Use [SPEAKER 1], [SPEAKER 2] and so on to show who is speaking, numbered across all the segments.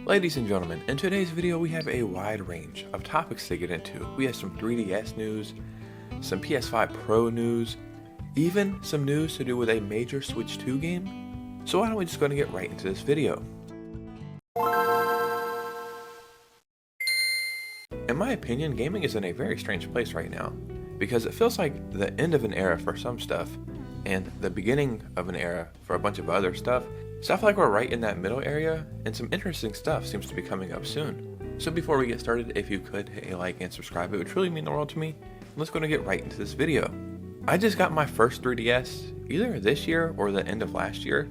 [SPEAKER 1] Ladies and gentlemen, in today's video we have a wide range of topics to get into. We have some 3DS news, some PS5 Pro news, even some news to do with a major Switch 2 game. So why don't we just go and get right into this video. In my opinion, gaming is in a very strange place right now, because it feels like the end of an era for some stuff, and the beginning of an era for a bunch of other stuff. So I feel like we're right in that middle area, and some interesting stuff seems to be coming up soon. So before we get started, if you could hit a like and subscribe, it would truly mean the world to me. Let's go and get right into this video. I just got my first 3DS, either this year or the end of last year.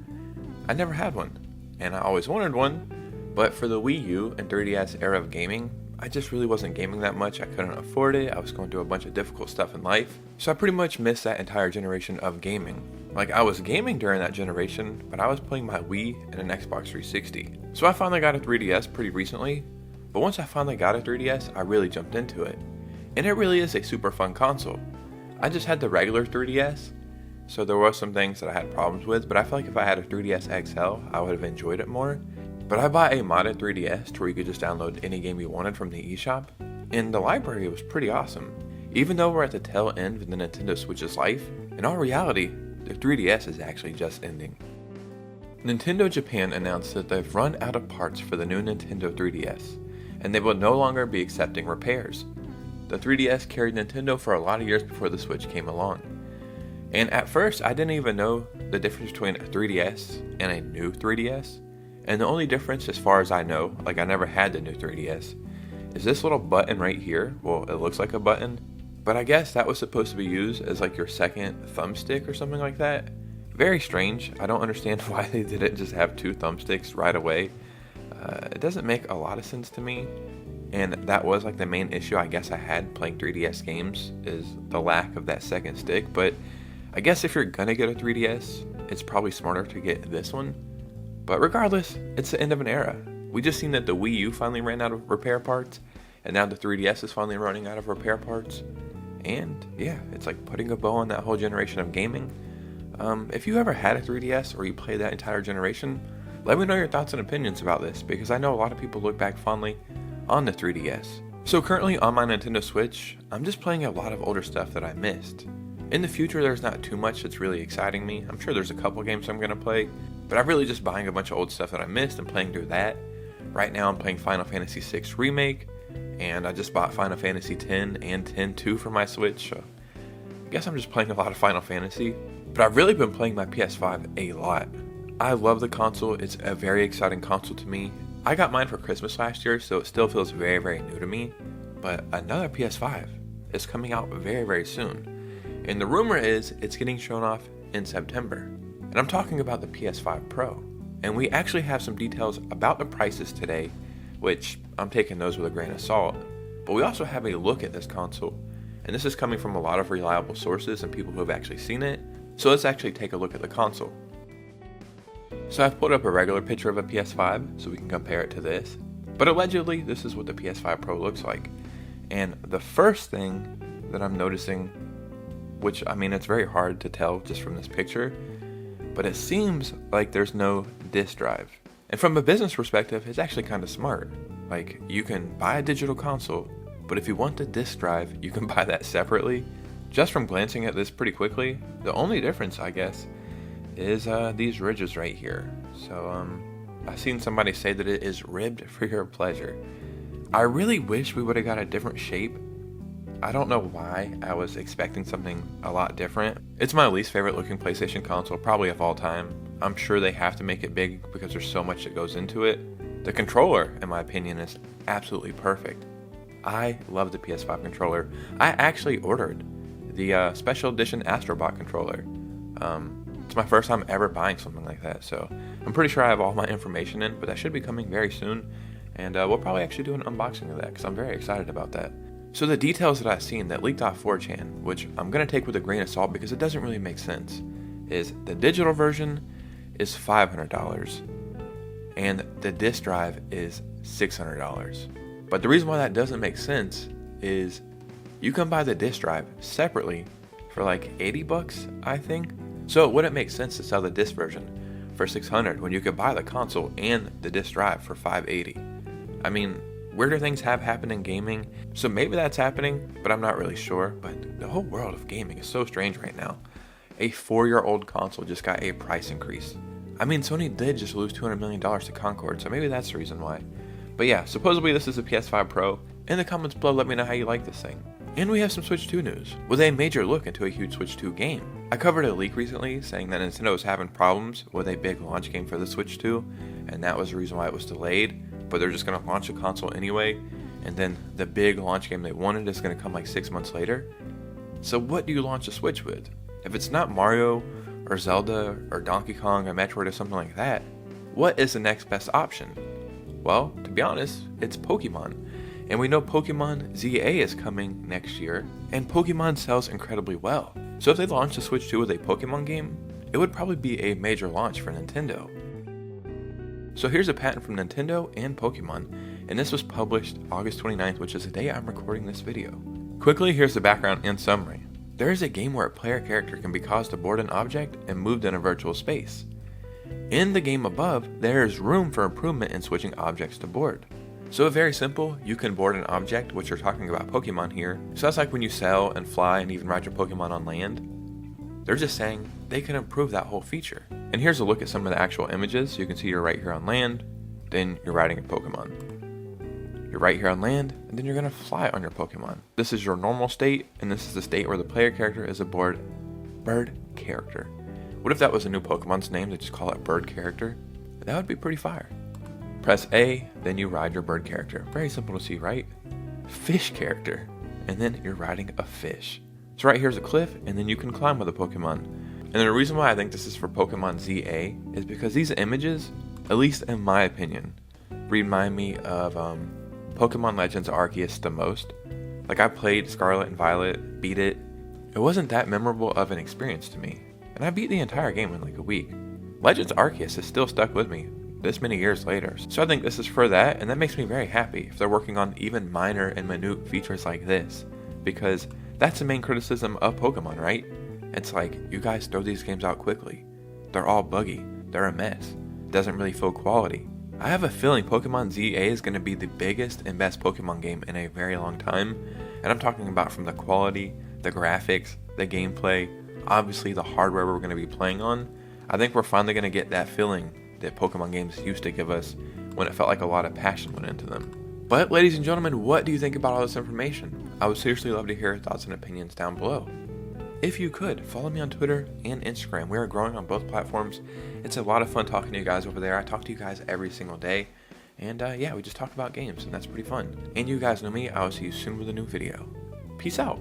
[SPEAKER 1] I never had one, and I always wanted one, but for the Wii U and 3DS era of gaming, I just really wasn't gaming that much. I couldn't afford it. I was going through a bunch of difficult stuff in life. So I pretty much missed that entire generation of gaming. Like, I was gaming during that generation, but I was playing my Wii and an Xbox 360. So I finally got a 3DS pretty recently, but once I finally got a 3DS, I really jumped into it. And it really is a super fun console. I just had the regular 3DS, so there were some things that I had problems with, but I feel like if I had a 3DS XL, I would have enjoyed it more. But I bought a modded 3DS to where you could just download any game you wanted from the eShop, and the library was pretty awesome. Even though we're at the tail end of the Nintendo Switch's life, in all reality, the 3DS is actually just ending. Nintendo Japan announced that they've run out of parts for the new Nintendo 3DS, and they will no longer be accepting repairs. The 3DS carried Nintendo for a lot of years before the Switch came along. And at first, I didn't even know the difference between a 3DS and a new 3DS. And the only difference, as far as I know, like I never had the new 3DS, is this little button right here. Well, it looks like a button, but I guess that was supposed to be used as like your second thumbstick or something like that. Very strange. I don't understand why they didn't just have two thumbsticks right away. It doesn't make a lot of sense to me. And that was like the main issue I guess I had playing 3DS games, is the lack of that second stick. But I guess if you're gonna get a 3DS, it's probably smarter to get this one. But regardless, it's the end of an era. We just seen that the Wii U finally ran out of repair parts, and now the 3DS is finally running out of repair parts. And yeah, it's like putting a bow on that whole generation of gaming. If you ever had a 3DS or you played that entire generation, let me know your thoughts and opinions about this, because I know a lot of people look back fondly on the 3DS. So currently on my Nintendo Switch, I'm just playing a lot of older stuff that I missed. In the future, there's not too much that's really exciting me. I'm sure there's a couple games I'm going to play, but I'm really just buying a bunch of old stuff that I missed and playing through that. Right now I'm playing Final Fantasy VI Remake, and I just bought Final Fantasy X and X-2 for my Switch, so I guess I'm just playing a lot of Final Fantasy. But I've really been playing my PS5 a lot. I love the console. It's a very exciting console to me. I got mine for Christmas last year, so it still feels very, very new to me. But another PS5 is coming out very, very soon. And the rumor is it's getting shown off in September. And I'm talking about the PS5 Pro. And we actually have some details about the prices today, which I'm taking those with a grain of salt. But we also have a look at this console. And this is coming from a lot of reliable sources and people who have actually seen it. So let's actually take a look at the console. So I've pulled up a regular picture of a PS5 so we can compare it to this. But allegedly, this is what the PS5 Pro looks like. And the first thing that I'm noticing, which I mean it's very hard to tell just from this picture, but it seems like there's no disk drive. And from a business perspective, it's actually kind of smart. Like, you can buy a digital console, but if you want the disk drive, you can buy that separately. Just from glancing at this pretty quickly, the only difference, I guess, is these ridges right here. So I've seen somebody say that it is ribbed for your pleasure. I really wish we would have got a different shape. I don't know why I was expecting something a lot different. It's my least favorite looking PlayStation console, probably of all time. I'm sure they have to make it big because there's so much that goes into it. The controller, in my opinion, is absolutely perfect. I love the PS5 controller. I actually ordered the special edition Astrobot controller. It's my first time ever buying something like that, so I'm pretty sure I have all my information in, but that should be coming very soon. And we'll probably actually do an unboxing of that because I'm very excited about that. So the details that I've seen that leaked off 4chan, which I'm going to take with a grain of salt because it doesn't really make sense, is the digital version is $500 and the disc drive is $600. But the reason why that doesn't make sense is you can buy the disc drive separately for like $80, I think. So it wouldn't make sense to sell the disc version for $600 when you could buy the console and the disc drive for $580. I mean, weirder things have happened in gaming, so maybe that's happening, but I'm not really sure. But the whole world of gaming is so strange right now. A 4-year-old console just got a price increase. I mean, Sony did just lose $200 million to Concord, so maybe that's the reason why. But yeah, supposedly this is a PS5 Pro. In the comments below, let me know how you like this thing. And we have some Switch 2 news, with a major look into a huge Switch 2 game. I covered a leak recently saying that Nintendo was having problems with a big launch game for the Switch 2, and that was the reason why it was delayed, but they're just going to launch a console anyway, and then the big launch game they wanted is going to come like 6 months later. So what do you launch a Switch with? If it's not Mario, or Zelda, or Donkey Kong, or Metroid, or something like that, what is the next best option? Well, to be honest, it's Pokemon. And we know Pokemon ZA is coming next year, and Pokemon sells incredibly well. So if they launched the Switch 2 with a Pokemon game, it would probably be a major launch for Nintendo. So here's a patent from Nintendo and Pokemon, and this was published August 29th, which is the day I'm recording this video. Quickly, here's the background and summary. There is a game where a player character can be caused to board an object and moved in a virtual space. In the game above, there is room for improvement in switching objects to board. So very simple, you can board an object, which you're talking about Pokemon here. So that's like when you sail and fly and even ride your Pokemon on land. They're just saying they can improve that whole feature. And here's a look at some of the actual images. You can see you're right here on land, then you're riding a Pokemon. You're right here on land, and then you're gonna fly on your Pokemon. This is your normal state, and this is the state where the player character is a bird character. What if that was a new Pokemon's name? They just call it bird character? That would be pretty fire. Press A, then you ride your bird character. Very simple to see, right? Fish character, and then you're riding a fish. So right here's a cliff, and then you can climb with a Pokemon. And the reason why I think this is for Pokemon ZA is because these images, at least in my opinion, remind me of Pokemon Legends Arceus the most. Like, I played Scarlet and Violet, beat it. It wasn't that memorable of an experience to me, and I beat the entire game in like a week. Legends Arceus is still stuck with me this many years later, so I think this is for that, and that makes me very happy if they're working on even minor and minute features like this, because that's the main criticism of Pokemon, right? It's like, you guys throw these games out quickly. They're all buggy, they're a mess, it doesn't really feel quality. I have a feeling Pokemon ZA is going to be the biggest and best Pokemon game in a very long time, and I'm talking about from the quality, the graphics, the gameplay, obviously the hardware we're going to be playing on. I think we're finally going to get that feeling that Pokemon games used to give us when it felt like a lot of passion went into them. But ladies and gentlemen, what do you think about all this information? I would seriously love to hear your thoughts and opinions down below. If you could, follow me on Twitter and Instagram. We are growing on both platforms. It's a lot of fun talking to you guys over there. I talk to you guys every single day. And yeah, we just talk about games, and that's pretty fun. And you guys know me. I will see you soon with a new video. Peace out.